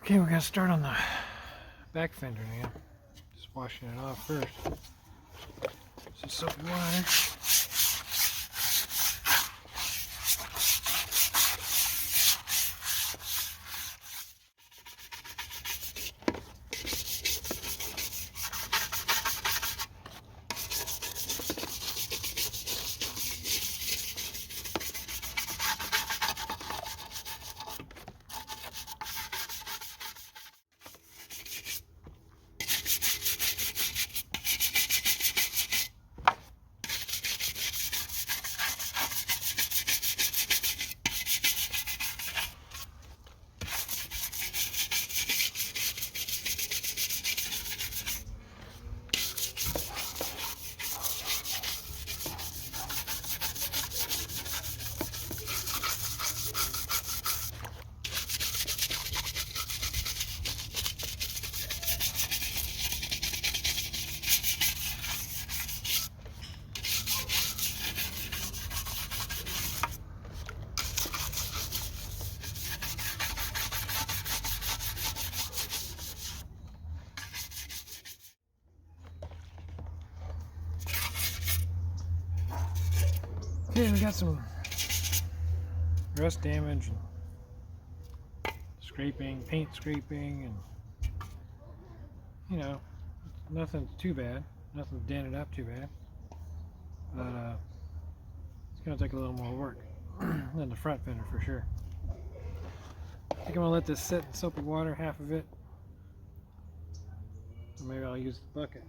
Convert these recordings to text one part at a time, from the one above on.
Okay, we're gonna start on the back fender now. Just washing it off first. Some soapy water. Okay, we got some rust damage and scraping, paint scraping, and you know, nothing too bad. Nothing dented up too bad. But it's gonna take a little more work than the front fender for sure. I think I'm gonna let this sit in soapy water, half of it. Or maybe I'll use the bucket.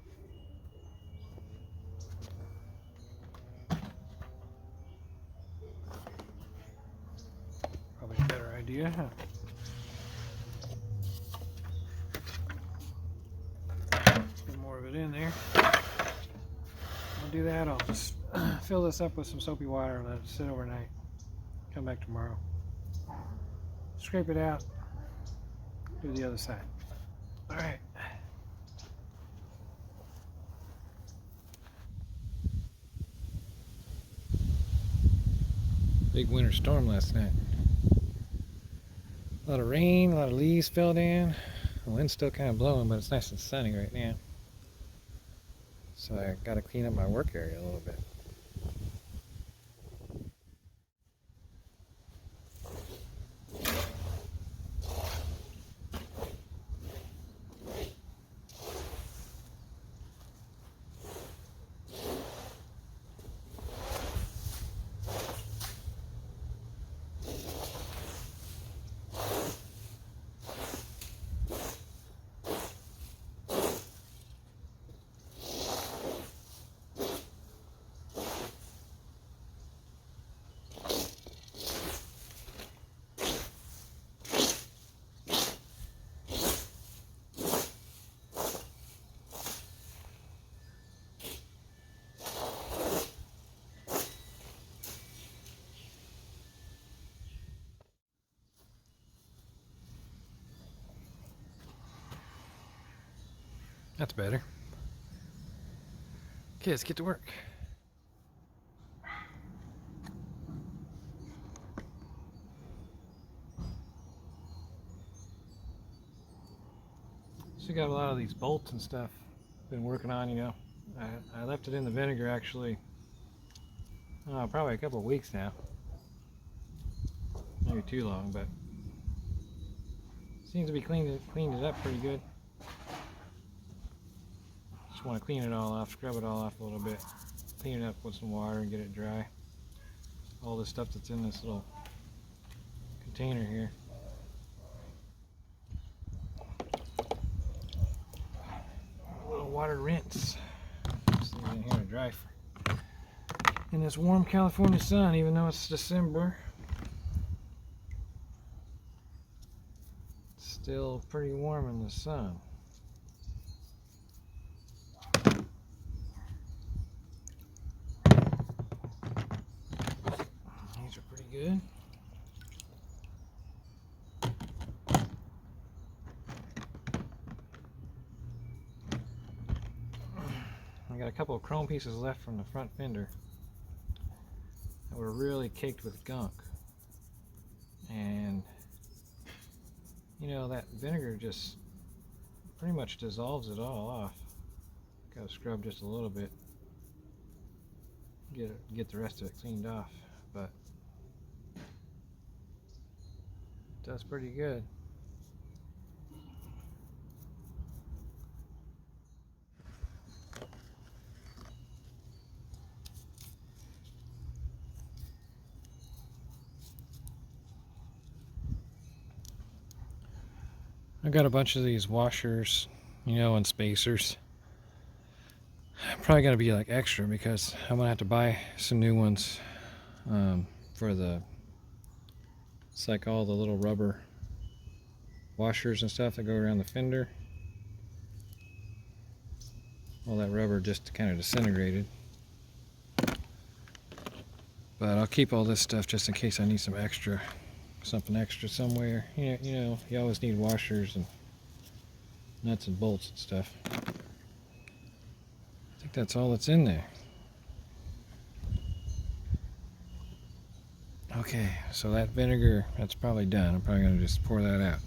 Probably a better idea, huh? Get more of it in there. I'll do that. I'll just fill this up with some soapy water and let it sit overnight. Come back tomorrow. Scrape it out. Do the other side. All right. Big winter storm last night. A lot of rain, a lot of leaves fell down. The wind's still kind of blowing, but it's nice and sunny right now. So I got to clean up my work area a little bit. That's better. Okay, let's get to work. Still got a lot of these bolts and stuff been working on, you know. I left it in the vinegar actually probably a couple of weeks now. Maybe too long, but seems to be cleaned it up pretty good. Just want to clean it all off, scrub it all off a little bit, clean it up with some water and get it dry. All this stuff that's in this little container here. A little water rinse. Just leave it in here to dry in this warm California sun, even though it's December. It's still pretty warm in the sun. These are pretty good. I got a couple of chrome pieces left from the front fender that were really caked with gunk, and you know, that vinegar just pretty much dissolves it all off. Gotta scrub just a little bit, get the rest of it cleaned off, but it does pretty good. I got a bunch of these washers, you know, and spacers. Probably gonna be like extra because I'm gonna have to buy some new ones for the, it's like all the little rubber washers and stuff that go around the fender. All that rubber just kind of disintegrated. But I'll keep all this stuff just in case I need some extra, something extra somewhere. You know, you always need washers and nuts and bolts and stuff. I think that's all that's in there. Okay, so that vinegar, that's probably done. I'm probably going to just pour that out.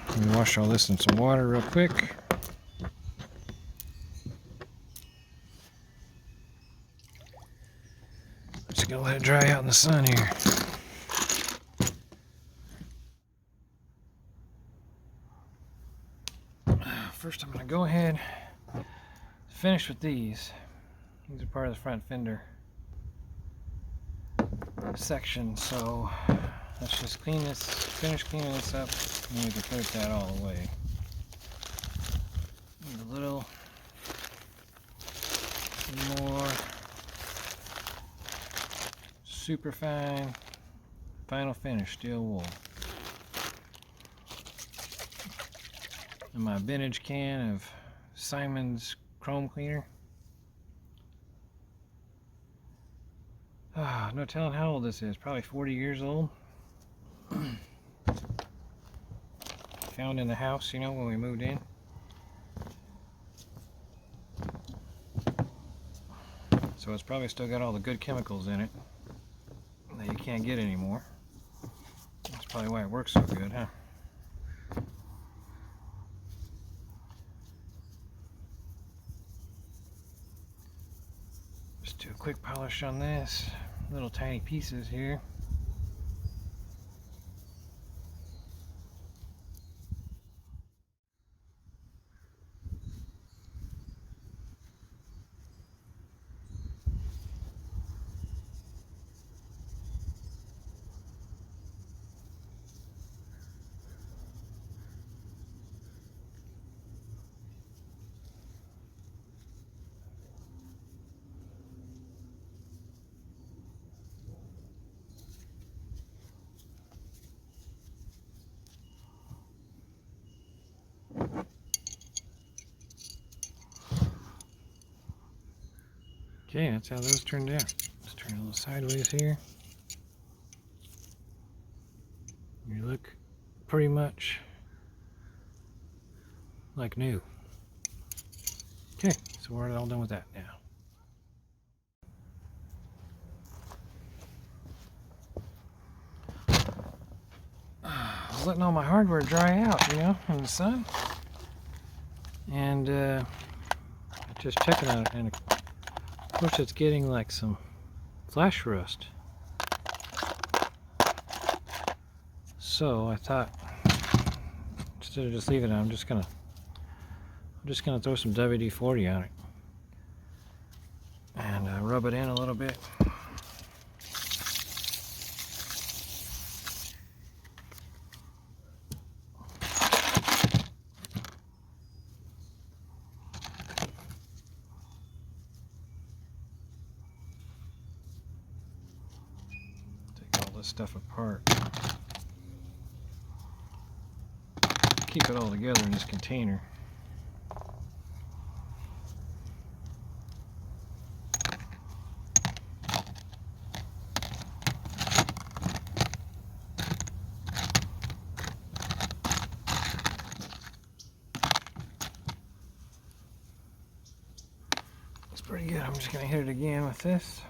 Let me wash all this in some water real quick. Just going to let it dry out in the sun here. First, I'm going to go ahead and finish with these. These are part of the front fender section, so let's just finish cleaning this up, and then we can put that all away. Need a little more super fine final finish steel wool. And my vintage can of Simon's chrome cleaner. No telling how old this is, probably 40 years old. Found in the house, you know, when we moved in. So it's probably still got all the good chemicals in it that you can't get anymore. That's probably why it works so good, huh? Just do a quick polish on this. Little tiny pieces here. Okay, that's how those turned out. Let's turn a little sideways here. You look pretty much like new. Okay, so we're all done with that now. I was letting all my hardware dry out, you know, in the sun. And just checking on it, and of course it's getting like some flash rust. So I thought, instead of just leaving it, I'm just gonna throw some WD-40 on it and rub it in a little bit. Take all this stuff apart. Keep it all together in this container. It's pretty good. I'm just going to hit it again with this.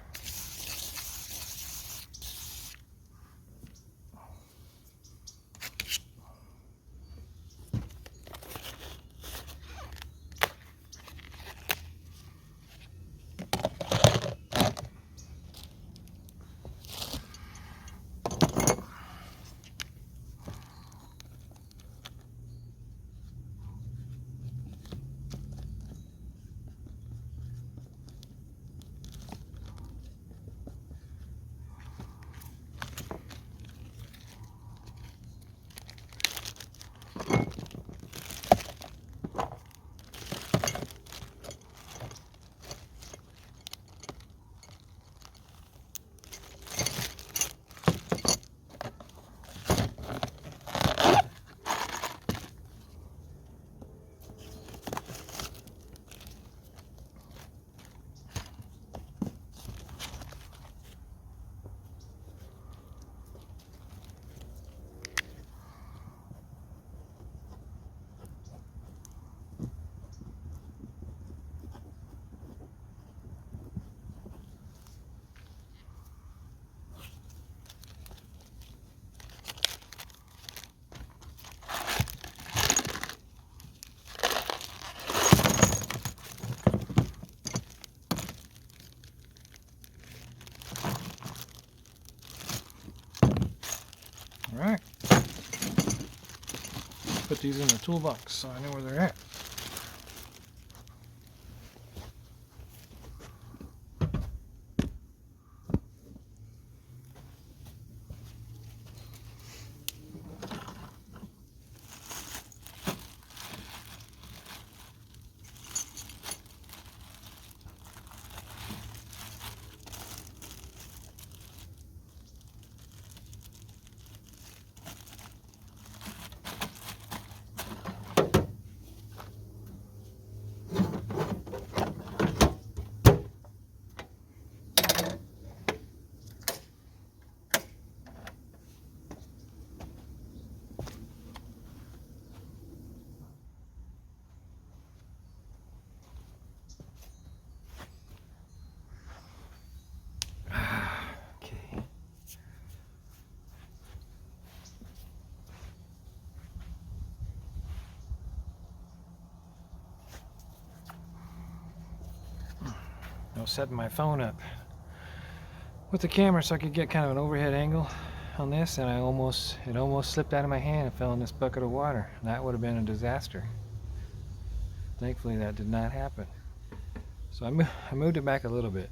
put these in the toolbox so I know where they're at. I was setting my phone up with the camera so I could get kind of an overhead angle on this, and it almost slipped out of my hand and fell in this bucket of water. That would have been a disaster. Thankfully that did not happen. So I moved it back a little bit.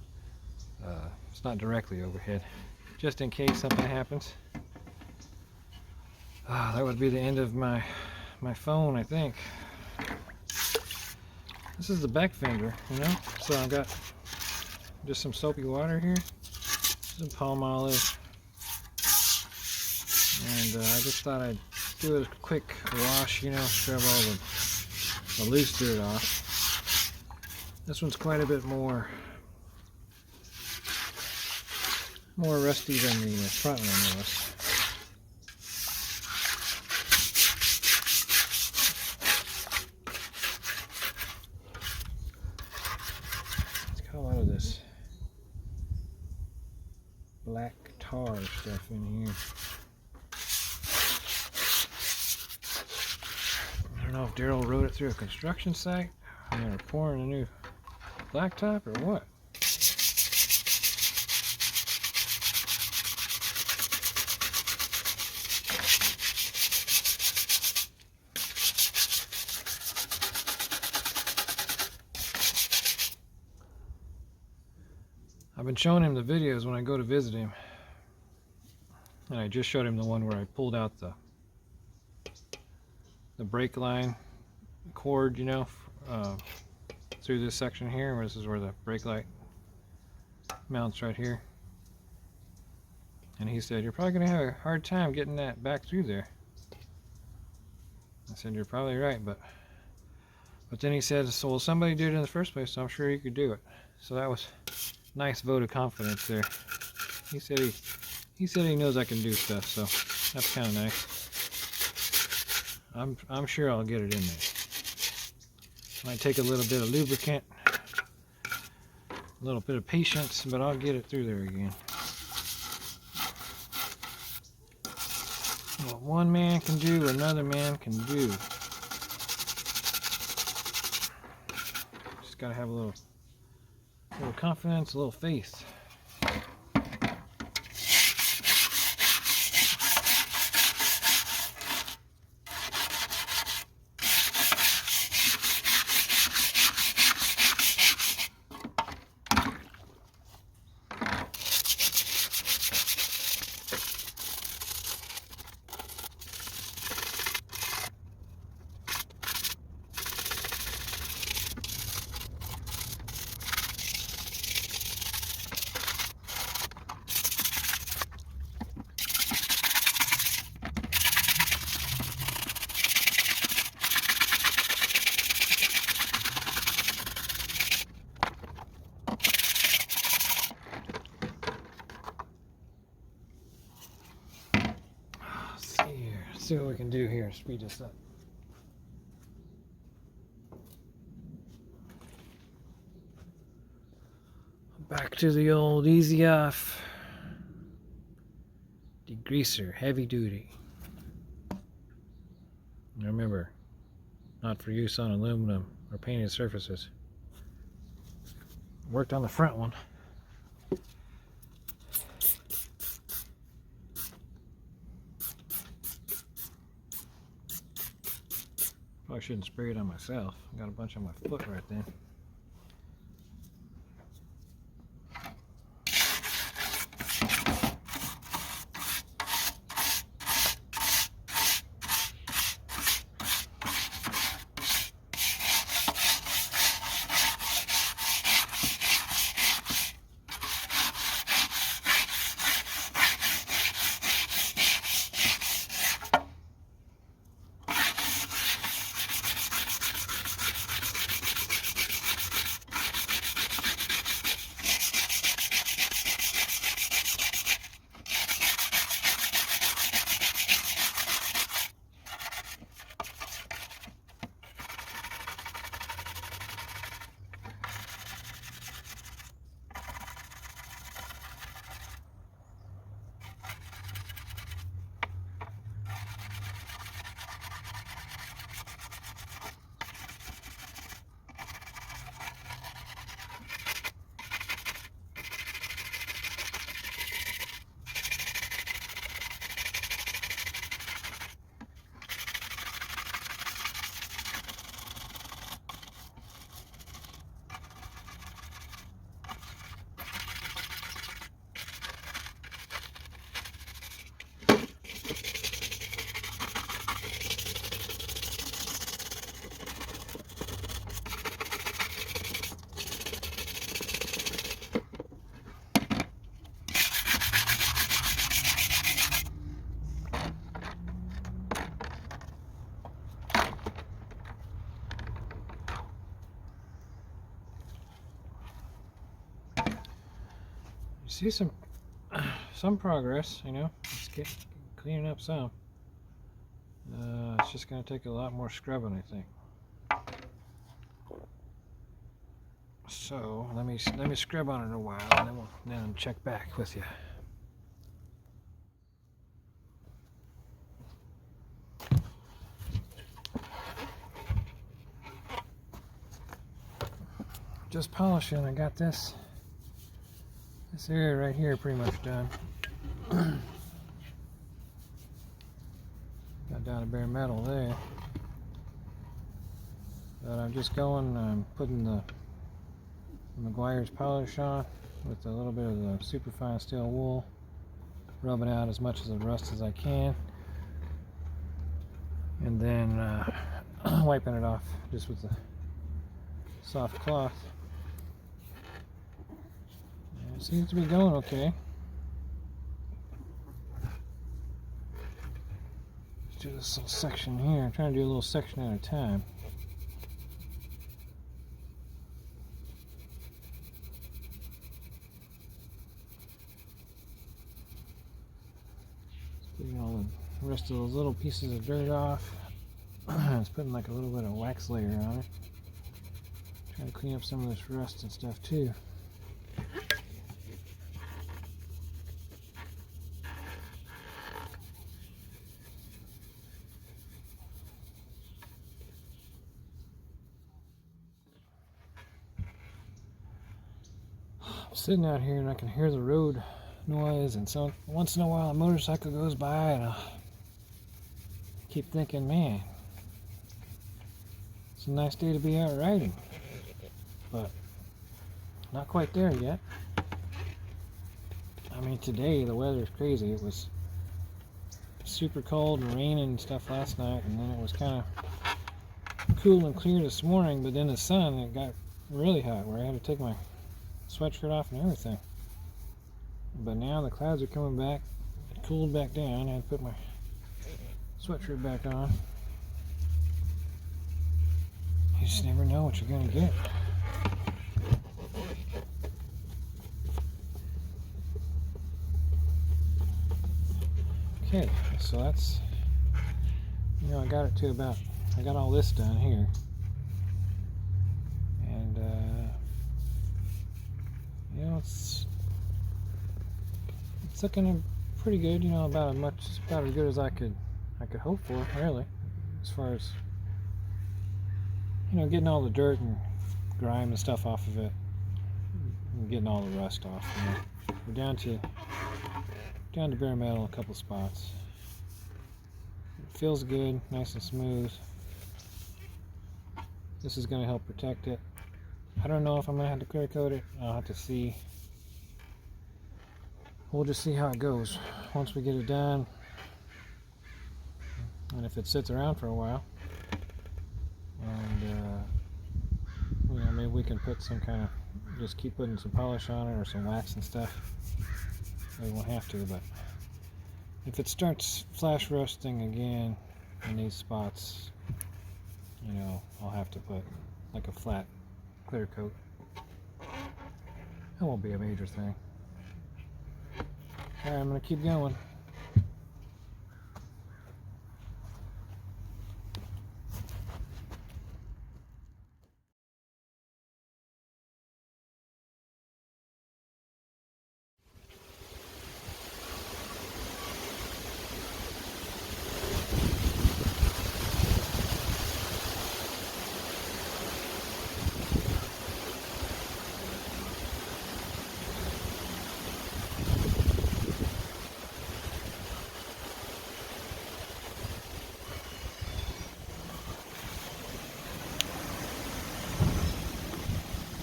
It's not directly overhead, just in case something happens. That would be the end of my phone, I think. This is the back fender, you know, so I've got just some soapy water here, some palm olive, and I just thought I'd do a quick wash, you know, scrub all the loose dirt off. This one's quite a bit more rusty than the front one was. Let's call out of this black tar stuff in here. I don't know if Daryl rode it through a construction site and they were pouring a new blacktop or what. I've been showing him the videos when I go to visit him, and I just showed him the one where I pulled out the brake line cord, you know, through this section here, where this is where the brake light mounts right here. And he said, "You're probably going to have a hard time getting that back through there." I said, "You're probably right, but then he said, so well, somebody did it in the first place, so I'm sure you could do it." So that was a nice vote of confidence there. He said he knows I can do stuff, so that's kind of nice. I'm sure I'll get it in there. Might take a little bit of lubricant, a little bit of patience, but I'll get it through there again. What one man can do, another man can do. Just gotta have a little confidence, a little faith. See what we can do here, speed this up. Back to the old easy off degreaser, heavy duty. Remember, not for use on aluminum or painted surfaces. Worked on the front one. Probably shouldn't spray it on myself. I got a bunch on my foot right then. See some progress, you know. It's cleaning up some. It's just going to take a lot more scrubbing, I think. So let me scrub on it a while, and then I'll check back with you. Just polishing. I got this area right here pretty much done. Got down to bare metal there. But I'm just going, putting the Meguiar's polish on with a little bit of the superfine steel wool, rubbing out as much of the rust as I can, and then wiping it off just with the soft cloth. And it seems to be going okay. Let's do this little section here. I'm trying to do a little section at a time. Getting all the rest of those little pieces of dirt off. It's putting like a little bit of wax layer on it. Trying to clean up some of this rust and stuff too. I'm sitting out here and I can hear the road noise, and so once in a while a motorcycle goes by and I'll keep thinking, man, it's a nice day to be out riding, but not quite there yet. I mean, today the weather is crazy. It was super cold and raining and stuff last night, and then it was kind of cool and clear this morning, but then the sun, it got really hot where I had to take my sweatshirt off and everything. But now the clouds are coming back. It cooled back down. I had to put my sweatshirt back on. You just never know what you're going to get. Okay, so that's, you know, I got it to about, I got all this done here. And, you know, it's looking pretty good, you know, about as good as I could hope for, really, as far as, you know, getting all the dirt and grime and stuff off of it, and getting all the rust off. You know. We're down to bare metal a couple spots. It feels good, nice and smooth. This is going to help protect it. I don't know if I'm going to have to clear coat it. I'll have to see. We'll just see how it goes once we get it done. And if it sits around for a while, and you know, maybe we can put some kind of, just keep putting some polish on it or some wax and stuff. We won't have to, but if it starts flash rusting again in these spots, you know, I'll have to put like a flat clear coat. It won't be a major thing. Alright, I'm going to keep going.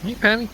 Hey, Patty.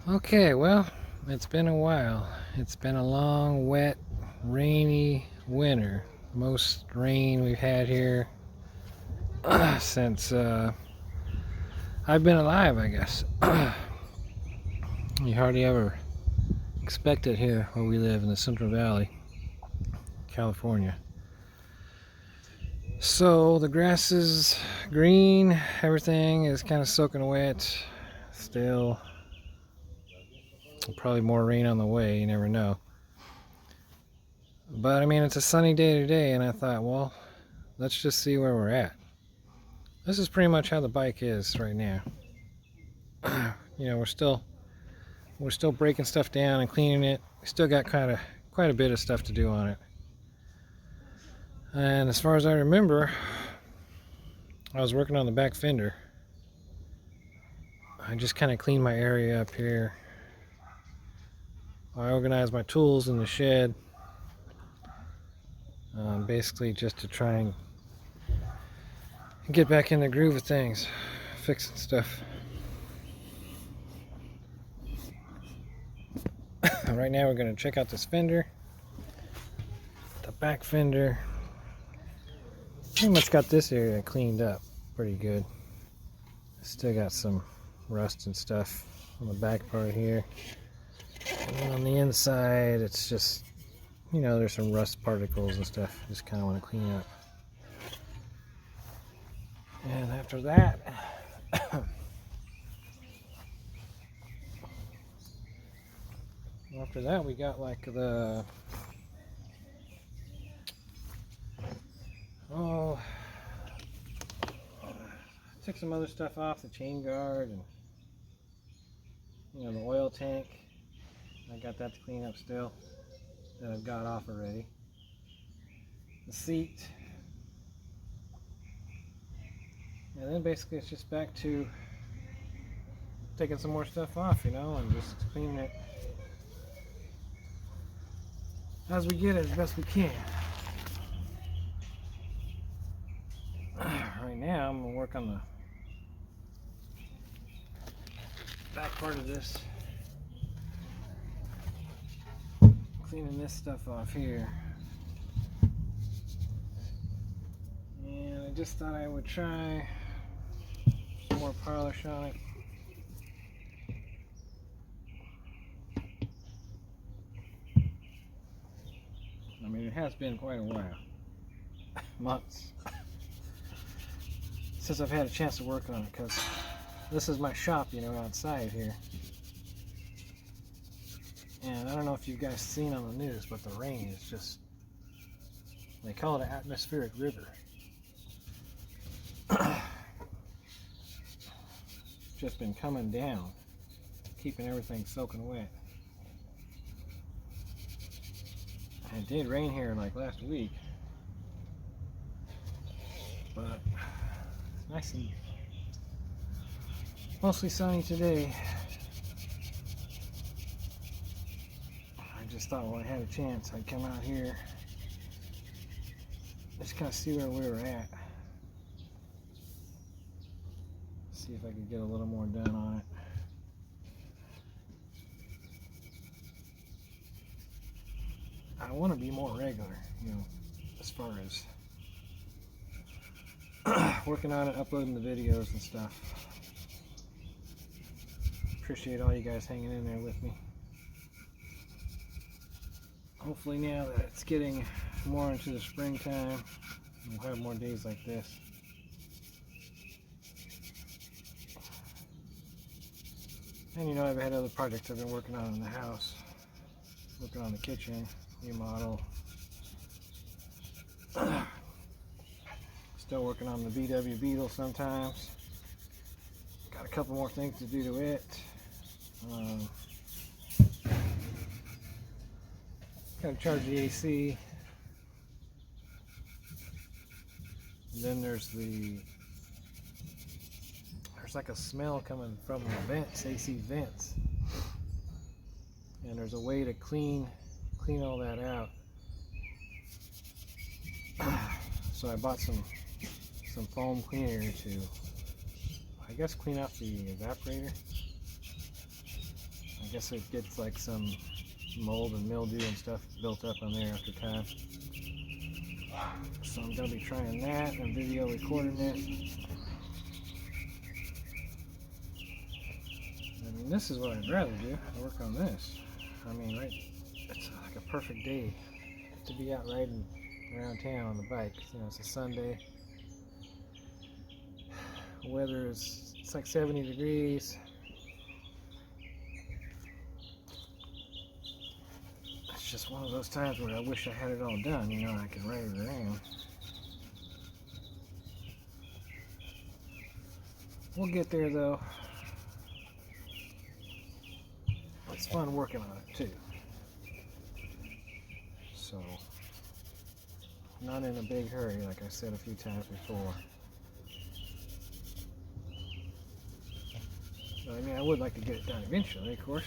Okay, well, it's been a while. It's been a long, wet, rainy winter. Most rain we've had here since I've been alive, I guess. You hardly ever expect it here where we live in the Central Valley, California. So the grass is green, everything is kind of soaking wet. Still, probably more rain on the way, you never know. But I mean, it's a sunny day today, and I thought, well, let's just see where we're at. This is pretty much how the bike is right now. You know, we're still breaking stuff down and cleaning it. We still got quite a bit of stuff to do on it. And as far as I remember, I was working on the back fender. I just kind of cleaned my area up here. I organized my tools in the shed, basically just to try and get back in the groove of things, fixing stuff. Right now we're going to check out this fender, the back fender. Pretty much got this area cleaned up pretty good. Still got some rust and stuff on the back part here. And then on the inside, it's just, you know, there's some rust particles and stuff. Just kind of want to clean up. And after that, we got like the, took some other stuff off, the chain guard and, you know, the oil tank. I got that to clean up still, that I've got off already. The seat. And then basically it's just back to taking some more stuff off, you know, and just cleaning it as we get it as best we can. Right now I'm going to work on the back part of this, cleaning this stuff off here. And I just thought I would try some more polish on it. I mean, it has been quite a while, months, since I've had a chance to work on it, because this is my shop, you know, outside here. And I don't know if you guys seen on the news, but the rain is just, they call it an atmospheric river. Just been coming down, keeping everything soaking wet. It did rain here like last week, but it's nice and mostly sunny today. I just thought when I had a chance I'd come out here, just kind of see where we were at, see if I could get a little more done on it. I want to be more regular, you know, as far as working on it, uploading the videos and stuff. Appreciate all you guys hanging in there with me. Hopefully now that it's getting more into the springtime, we'll have more days like this. And you know, I've had other projects I've been working on in the house, working on the kitchen, remodel. Still working on the VW Beetle sometimes. Got a couple more things to do to it. Got to charge the AC. And then there's like a smell coming from the vents, AC vents. And there's a way to clean all that out. So I bought some foam cleaner to, I guess, clean out the evaporator. I guess it gets like some mold and mildew and stuff built up on there after time. So I'm going to be trying that and video recording it. I mean, this is what I'd rather do, work on this. I mean, right, it's like a perfect day to be out riding around town on the bike. You know, it's a Sunday. The weather is, it's like 70 degrees. It's just one of those times where I wish I had it all done, you know, I could ride it around. We'll get there though. It's fun working on it too. So, not in a big hurry, like I said a few times before. I mean, I would like to get it done eventually, of course.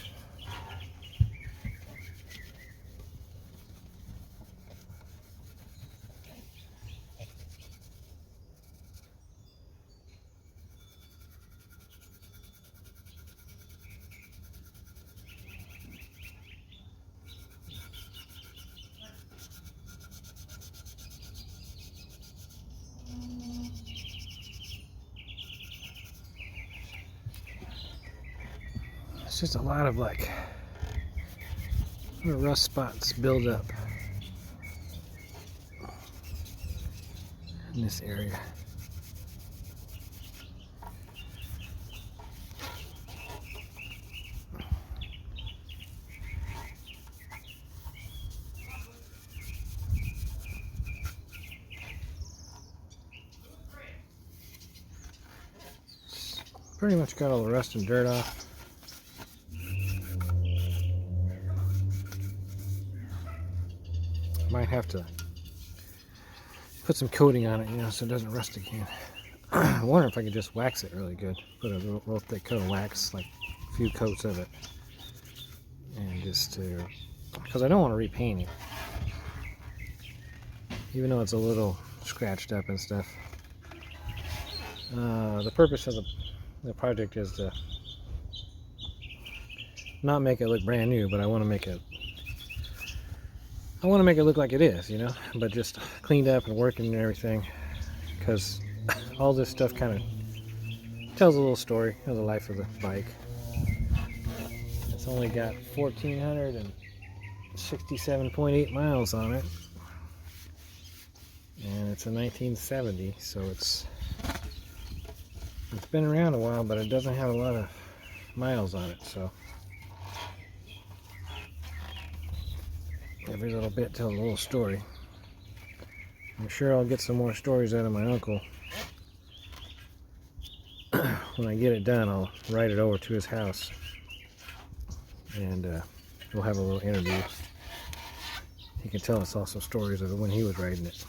It's just a lot of like little rust spots build up in this area. Pretty much got all the rust and dirt off. Might have to put some coating on it, you know, so it doesn't rust again. I wonder if I could just wax it really good. Put a real thick coat of wax, like a few coats of it. And just because I don't want to repaint it. Even though it's a little scratched up and stuff. The purpose of the project is to not make it look brand new, but I want to make it look like it is, you know, but just cleaned up and working and everything, because all this stuff kind of tells a little story of the life of the bike. It's only got 1,467.8 miles on it, and it's a 1970, so it's been around a while, but it doesn't have a lot of miles on it, so every little bit tells a little story. I'm sure I'll get some more stories out of my uncle. When I get it done, I'll write it over to his house, and we'll have a little interview. He can tell us also stories of when he was riding it.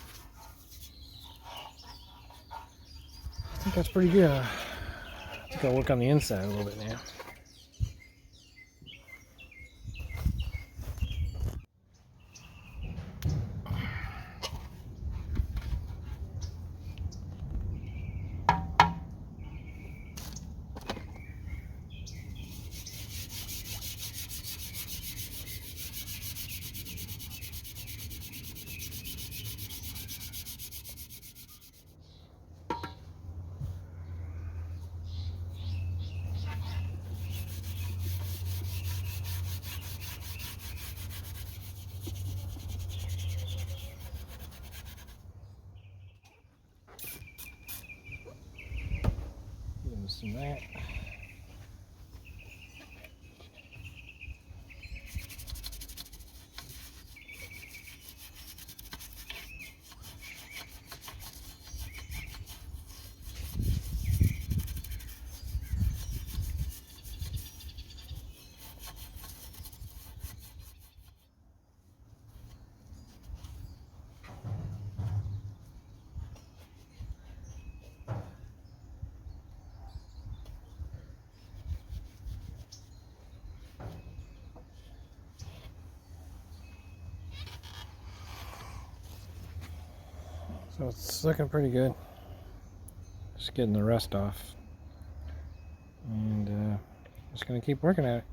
I think that's pretty good. I think I'll work on the inside a little bit now. Some of that. So it's looking pretty good. Just getting the rust off. And just going to keep working at it.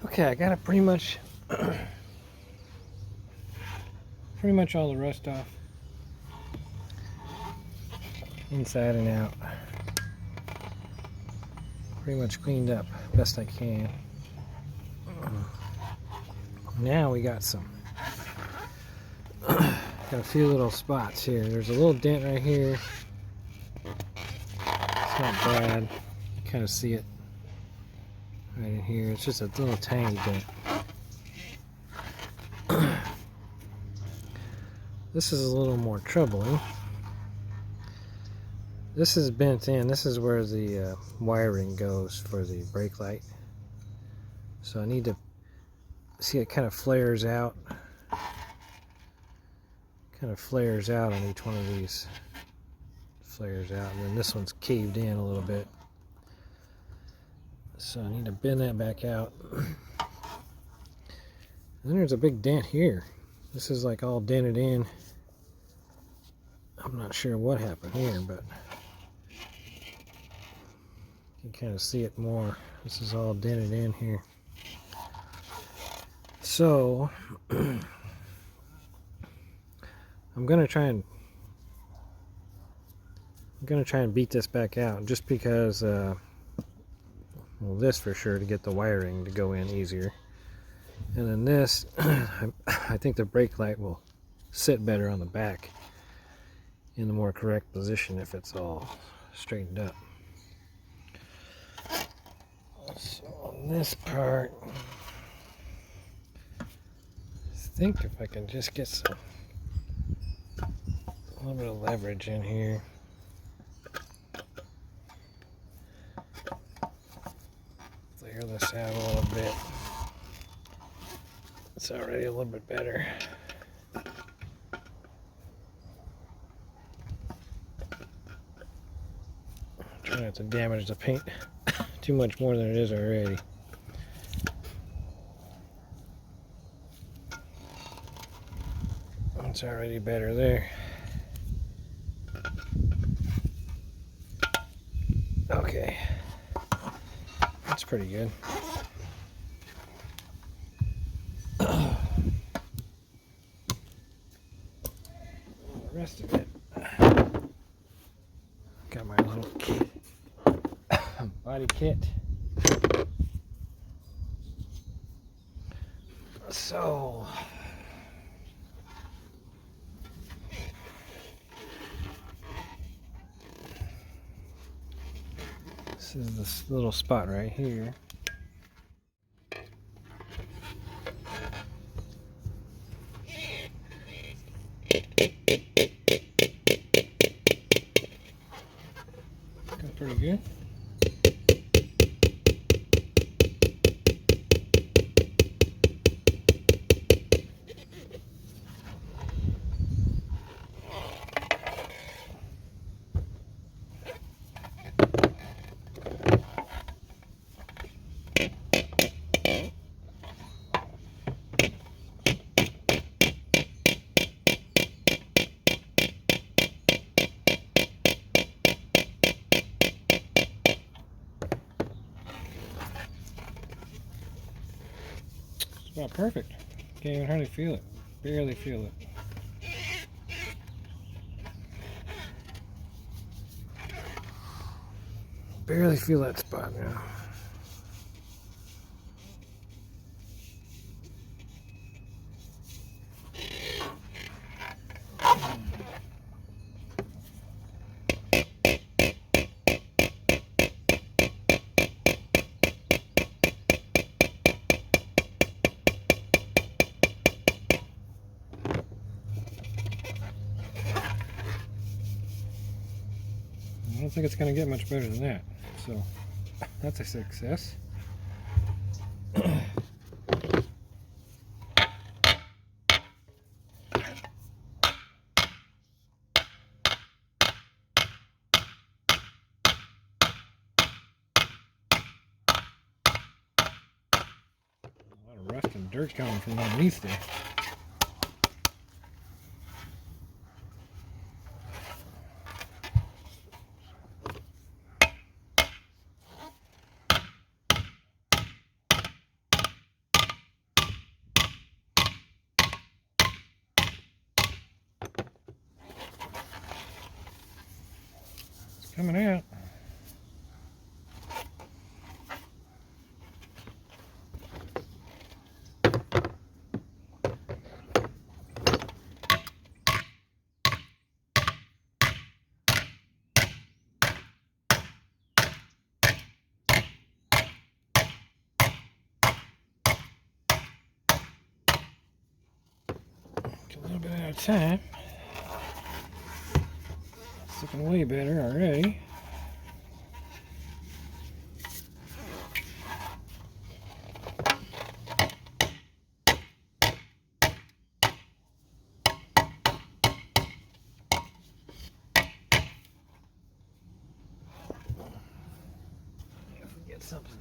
Okay, I got it pretty much all the rust off. Inside and out. Pretty much cleaned up best I can. Now we got got a few little spots here. There's a little dent right here. It's not bad. You kind of see it right in here. It's just a little tiny dent. This is a little more troubling. This is bent in. This is where the wiring goes for the brake light. So I need to see it kind of flares out. kind of flares out on each one of these. Flares out, and then this one's caved in a little bit. So I need to bend that back out. And then there's a big dent here. This is like all dented in. I'm not sure what happened here, but you can kind of see it more. This is all dented in here. So I'm gonna try and beat this back out, just because well, this for sure, to get the wiring to go in easier. And then this, I think the brake light will sit better on the back in the more correct position if it's all straightened up. So on this part, I think if I can just get a little bit of leverage in here. Clear this out a little bit. It's already a little bit better. Try not to damage the paint too much more than it is already. It's already better there. Okay, that's pretty good. The rest of it, got my little body kit. So this is this little spot right here. Got pretty good. About perfect. Can't even hardly feel it. Barely feel it. Barely feel that spot now. I don't think it's going to get much better than that. So that's a success. A lot of rust and dirt coming from underneath there. Coming out. Get a little bit at a time. It's looking way better already. something.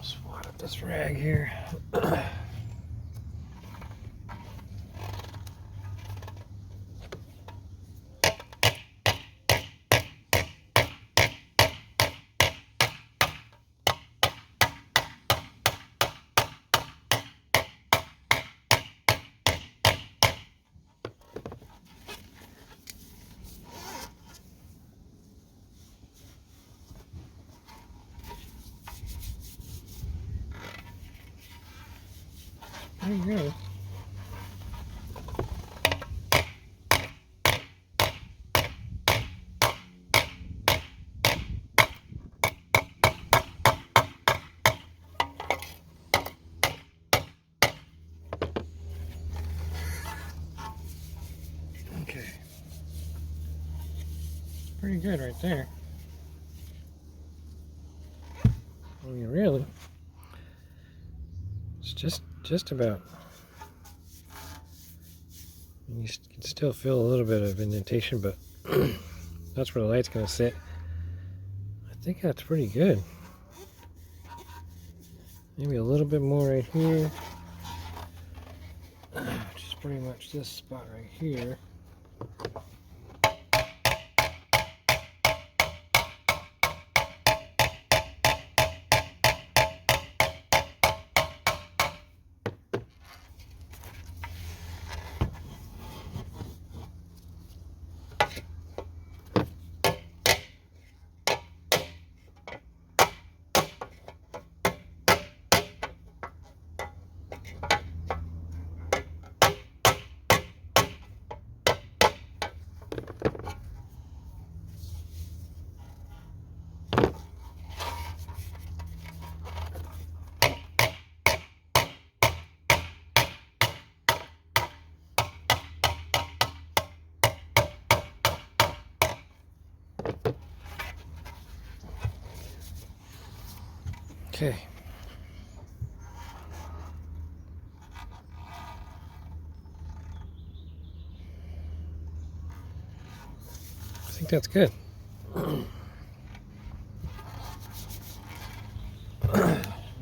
Swat up this rag here. Pretty good. Okay. Pretty good right there. I mean, really, it's just about. You can still feel a little bit of indentation, but that's where the light's going to sit. I think that's pretty good. Maybe a little bit more right here, which is pretty much this spot right here. Okay. I think that's good. I'll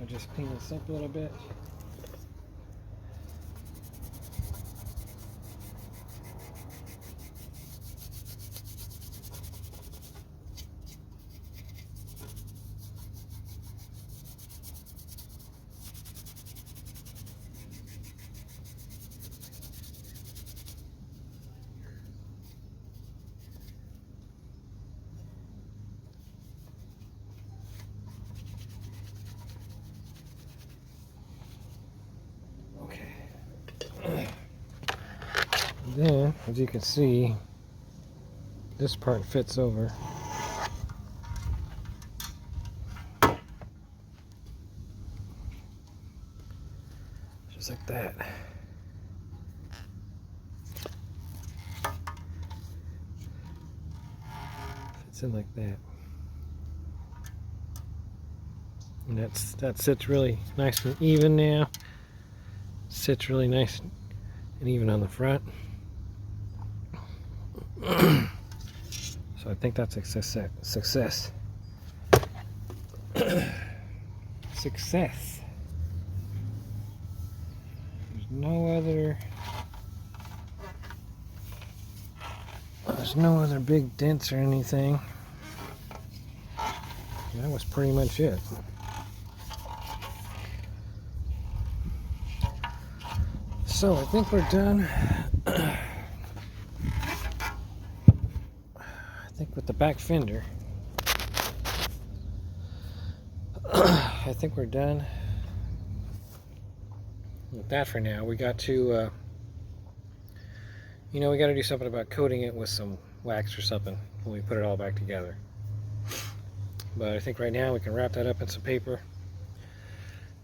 just clean this up a little bit. Then, as you can see, this part fits over. Just like that. Fits in like that. And that sits really nice and even now. Sits really nice and even on the front. So I think that's a success. Success. There's no other big dents or anything. That was pretty much it. So I think we're done. I think with the back fender, I think we're done with that for now. We got to, we got to do something about coating it with some wax or something when we put it all back together. But I think right now we can wrap that up in some paper,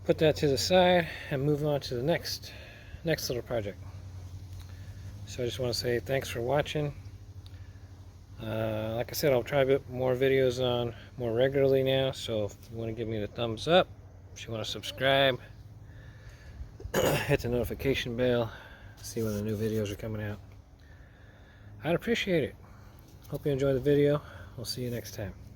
put that to the side, and move on to the next little project. So I just want to say thanks for watching. Like I said, I'll try a bit more videos on more regularly now, so if you want to give me the thumbs up, if you want to subscribe, hit the notification bell, see when the new videos are coming out, I'd appreciate it. Hope you enjoy the video. We'll see you next time.